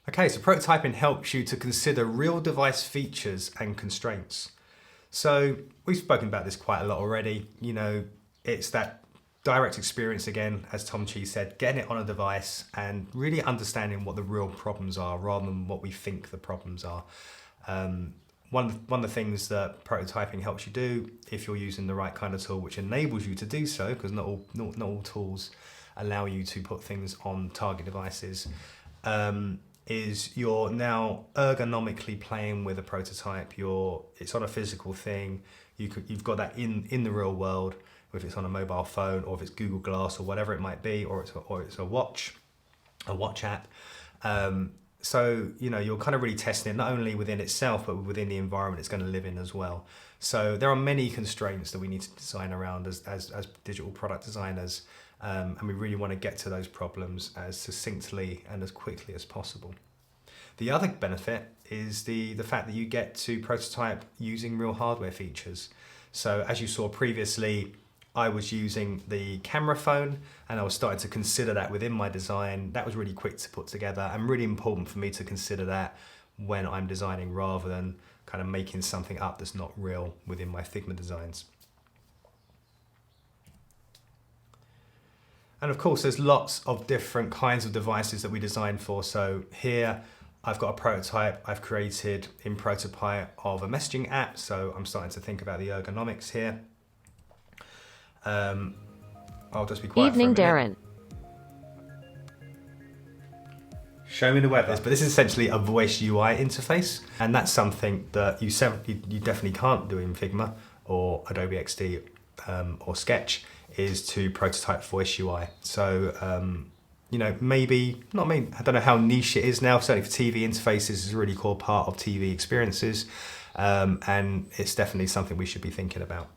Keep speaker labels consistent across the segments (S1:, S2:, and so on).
S1: Okay, so prototyping helps you to consider real device features and constraints. So we've spoken about this quite a lot already. It's that direct experience again, as Tom Chi said, getting it on a device and really understanding what the real problems are rather than what we think the problems are. One of the things that prototyping helps you do, if you're using the right kind of tool, which enables you to do so, because not all tools allow you to put things on target devices, is you're now ergonomically playing with a prototype. It's on a physical thing. You've got that in the real world, if it's on a mobile phone or if it's Google Glass or whatever it might be, or it's a watch app. So you're kind of really testing it not only within itself but within the environment it's going to live in as well. So there are many constraints that we need to design around as digital product designers. And we really want to get to those problems as succinctly and as quickly as possible. The other benefit is the fact that you get to prototype using real hardware features. So as you saw previously, I was using the camera phone and I was starting to consider that within my design. That was really quick to put together and really important for me to consider that when I'm designing rather than kind of making something up that's not real within my Figma designs. And of course, there's lots of different kinds of devices that we design for. So here, I've got a prototype I've created in Protopie of a messaging app. So I'm starting to think about the ergonomics here. I'll just be quiet
S2: Evening,
S1: for a
S2: Darren.
S1: minute. Show me the web. But this is essentially a voice UI interface. And that's something that you definitely can't do in Figma or Adobe XD or Sketch, is to prototype voice UI. So, I don't know how niche it is now. Certainly for TV interfaces, it's a really core part of TV experiences. And it's definitely something we should be thinking about.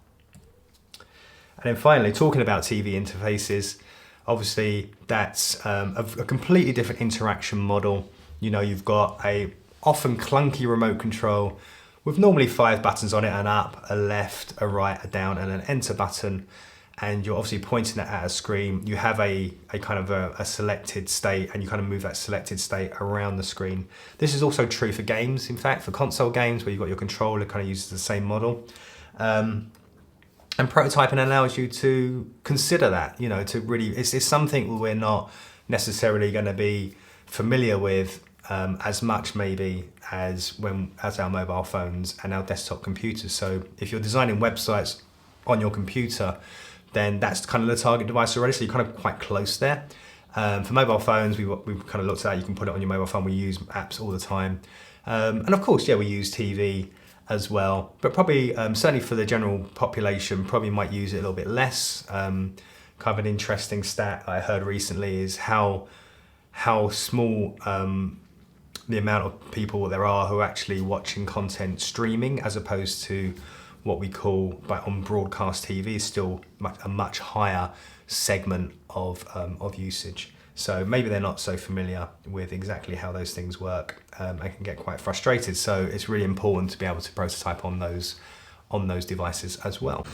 S1: And then finally, talking about TV interfaces, obviously that's a completely different interaction model. You've got a often clunky remote control with normally 5 buttons on it: an up, a left, a right, a down, and an enter button. And you're obviously pointing it at a screen. You have a kind of a selected state, and you kind of move that selected state around the screen. This is also true for games, in fact, for console games where you've got your controller kind of uses the same model. And prototyping allows you to consider that, to really, it's something we're not necessarily going to be familiar with as much maybe as our mobile phones and our desktop computers. So if you're designing websites on your computer, then that's kind of the target device already. So you're kind of quite close there. For mobile phones, we've kind of looked at that. You can put it on your mobile phone. We use apps all the time. And of course, we use TV as well, but probably certainly for the general population, probably might use it a little bit less. Kind of an interesting stat I heard recently is how small the amount of people there are who are actually watching content streaming, as opposed to what we call on broadcast TV, is still a much higher segment of usage. So maybe they're not so familiar with exactly how those things work and can get quite frustrated. So it's really important to be able to prototype on those devices as well.